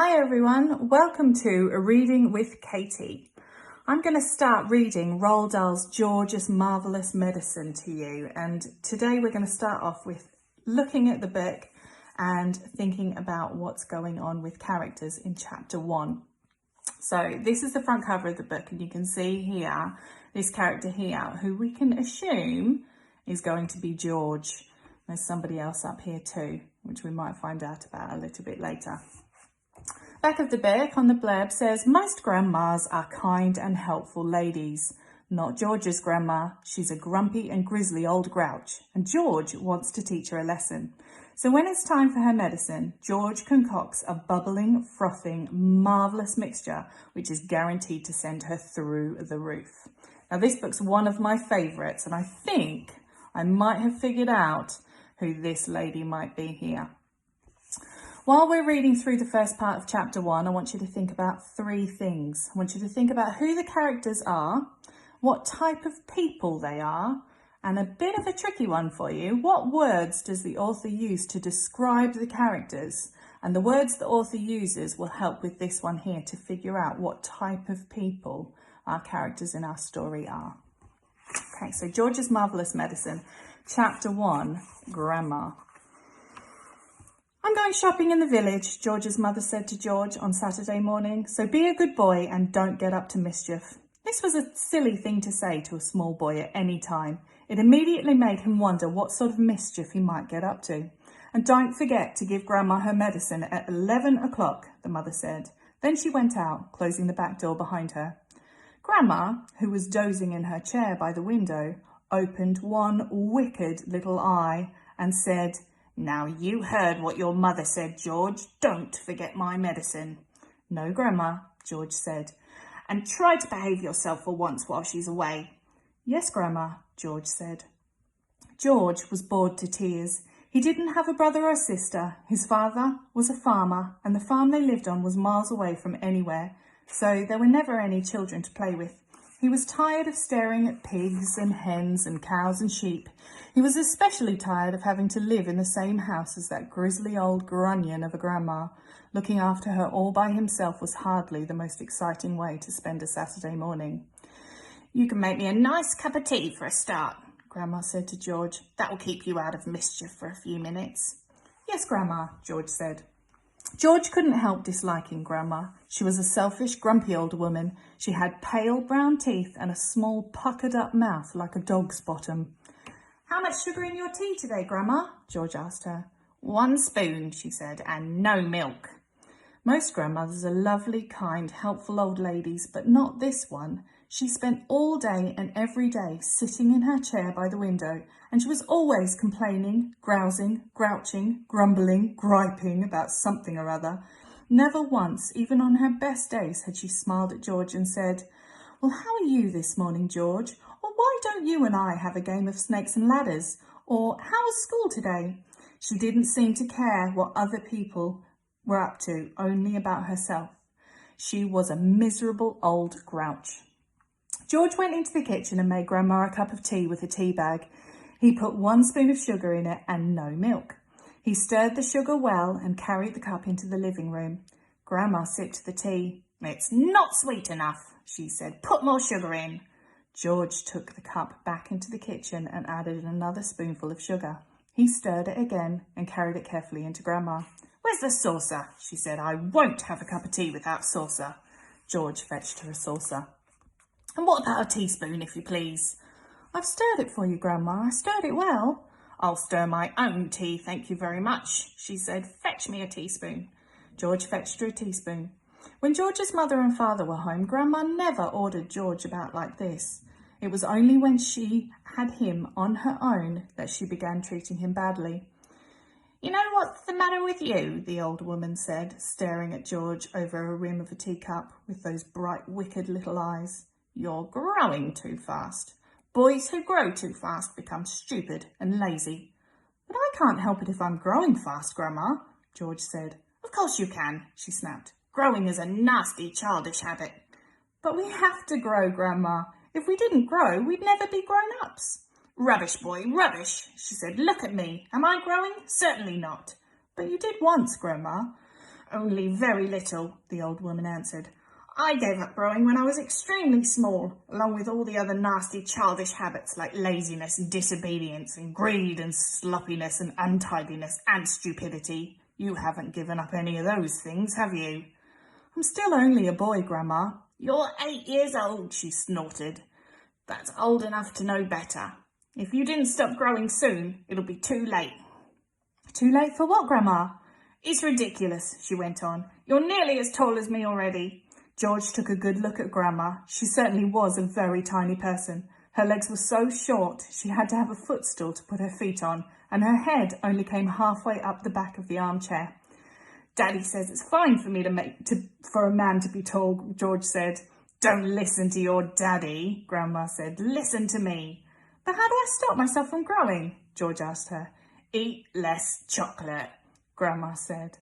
Hi everyone, welcome to A Reading with Katy. I'm going to start reading Roald Dahl's George's Marvellous Medicine to you, and today we're going to start off with looking at the book and thinking about what's going on with characters in chapter 1. So this is the front cover of the book, and you can see here this character here who we can assume is going to be George. There's somebody else up here too, which we might find out about a little bit later. Back of the book on the blurb says, most grandmas are kind and helpful ladies. Not George's grandma. She's a grumpy and grisly old grouch, and George wants to teach her a lesson. So when it's time for her medicine, George concocts a bubbling, frothing, marvellous mixture, which is guaranteed to send her through the roof. Now this book's one of my favourites, and I think I might have figured out who this lady might be here. While we're reading through the first part of chapter 1, I want you to think about three things. I want you to think about who the characters are, what type of people they are, and a bit of a tricky one for you, what words does the author use to describe the characters? And the words the author uses will help with this one here to figure out what type of people our characters in our story are. Okay, so George's Marvellous Medicine, chapter 1, Grandma. I'm going shopping in the village, George's mother said to George on Saturday morning, so be a good boy and don't get up to mischief. This was a silly thing to say to a small boy at any time. It immediately made him wonder what sort of mischief he might get up to. And don't forget to give Grandma her medicine at 11 o'clock, the mother said. Then she went out, closing the back door behind her. Grandma, who was dozing in her chair by the window, opened one wicked little eye and said, now you heard what your mother said, George. Don't forget my medicine. No, Grandma, George said. And try to behave yourself for once while she's away. Yes, Grandma, George said. George was bored to tears. He didn't have a brother or sister. His father was a farmer, and the farm they lived on was miles away from anywhere, so there were never any children to play with. He was tired of staring at pigs and hens and cows and sheep. He was especially tired of having to live in the same house as that grisly old grunion of a grandma. Looking after her all by himself was hardly the most exciting way to spend a Saturday morning. You can make me a nice cup of tea for a start, Grandma said to George. That will keep you out of mischief for a few minutes. Yes, Grandma, George said. George couldn't help disliking Grandma. She was a selfish, grumpy old woman. She had pale brown teeth and a small puckered-up mouth like a dog's bottom. How much sugar in your tea today, Grandma? George asked her. 1 spoon, she said, and no milk. Most grandmothers are lovely, kind, helpful old ladies, but not this one. She spent all day and every day sitting in her chair by the window, and she was always complaining, grousing, grouching, grumbling, griping about something or other. Never once, even on her best days, had she smiled at George and said, well, how are you this morning, George? Or why don't you and I have a game of snakes and ladders? Or how was school today? She didn't seem to care what other people were up to, only about herself. She was a miserable old grouch. George went into the kitchen and made Grandma a cup of tea with a tea bag. He put 1 spoon of sugar in it and no milk. He stirred the sugar well and carried the cup into the living room. Grandma sipped the tea. It's not sweet enough, she said. Put more sugar in. George took the cup back into the kitchen and added another spoonful of sugar. He stirred it again and carried it carefully into Grandma. Where's the saucer? She said. I won't have a cup of tea without saucer. George fetched her a saucer. And what about a teaspoon, if you please? I've stirred it for you, Grandma. I stirred it well. I'll stir my own tea, thank you very much, she said. Fetch me a teaspoon. George fetched her a teaspoon. When George's mother and father were home, Grandma never ordered George about like this. It was only when she had him on her own that she began treating him badly. You know what's the matter with you? The old woman said, staring at George over a rim of a teacup with those bright, wicked little eyes. You're growing too fast. Boys who grow too fast become stupid and lazy. But I can't help it if I'm growing fast, Grandma, George said. Of course you can, she snapped. Growing is a nasty, childish habit. But we have to grow, Grandma. If we didn't grow, we'd never be grown-ups. Rubbish, boy, rubbish, she said. Look at me. Am I growing? Certainly not. But you did once, Grandma. only very little, the old woman answered. I gave up growing when I was extremely small, along with all the other nasty childish habits like laziness and disobedience and greed and sloppiness and untidiness and stupidity. You haven't given up any of those things, have you? I'm still only a boy, Grandma. You're 8 years old, she snorted. That's old enough to know better. If you didn't stop growing soon, it'll be too late. Too late for what, Grandma? It's ridiculous, she went on. You're nearly as tall as me already. George took a good look at Grandma. She certainly was a very tiny person. Her legs were so short she had to have a footstool to put her feet on, and her head only came halfway up the back of the armchair. Daddy says it's fine for me for a man to be tall, George said. Don't listen to your daddy, Grandma said. Listen to me. But how do I stop myself from growing? George asked her. Eat less chocolate, Grandma said.